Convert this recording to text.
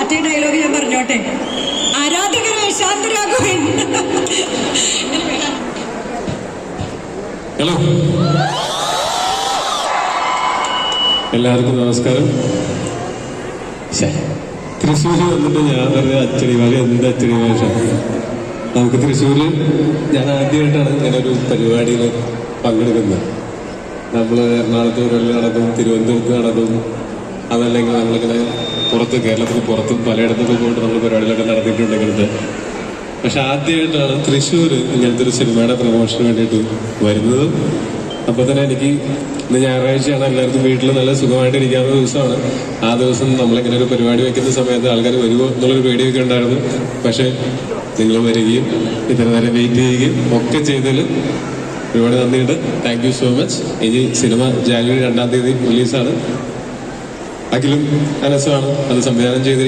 മറ്റേ ഡയലോഗ് ഞാൻ പറഞ്ഞോട്ടെ, ആരാധകരെ ശാന്തരാകുവൻ. ഹലോ, എല്ലാവർക്കും നമസ്കാരം. തൃശ്ശൂര് വന്നിട്ട് ഞാൻ പറഞ്ഞ അച്ചടി ഭാഷ എന്ത് അച്ചടി ഭാഷ. നമുക്ക് തൃശ്ശൂര് ഞാൻ ആദ്യമായിട്ടാണ് ഇങ്ങനെ ഒരു പരിപാടിയിൽ പങ്കെടുക്കുന്നത്. നമ്മൾ എറണാകുളത്ത് പരിപാടി നടക്കും, തിരുവനന്തപുരത്ത് നടക്കും, അതല്ലെങ്കിൽ നമ്മളിങ്ങനെ പുറത്ത് കേരളത്തിന് പുറത്തും പലയിടത്തൊക്കെ പോയിട്ട് നമ്മൾ പരിപാടികളൊക്കെ നടത്തിയിട്ടുണ്ട് ഇങ്ങനത്തെ. പക്ഷെ ആദ്യമായിട്ടാണ് തൃശ്ശൂർ ഇങ്ങനത്തെ ഒരു സിനിമയുടെ പ്രൊമോഷന് വേണ്ടിയിട്ട് വരുന്നതും. അപ്പോൾ തന്നെ എനിക്ക് ഇന്ന് ഞായറാഴ്ചയാണ്, എല്ലാവർക്കും വീട്ടിൽ നല്ല സുഖമായിട്ട് ഇരിക്കാവുന്ന ദിവസമാണ്. ആ ദിവസം നമ്മളിങ്ങനെ ഒരു പരിപാടി വയ്ക്കുന്ന സമയത്ത് ആൾക്കാർ വരുമോ എന്നുള്ളൊരു പേടിയൊക്കെ ഉണ്ടായിരുന്നു. പക്ഷേ നിങ്ങൾ വരികയും ഇത്ര നേരം വെയിറ്റ് ചെയ്യുകയും ഒക്കെ ചെയ്തതിൽ ഒരുപാട് നന്ദിയുണ്ട്. Thank you so much. ഇനി സിനിമ ജാനുവരി 2 റിലീസാണ്. അഖിലും അനസുമാണ് അത് സംവിധാനം ചെയ്തിരിക്കുന്നത്.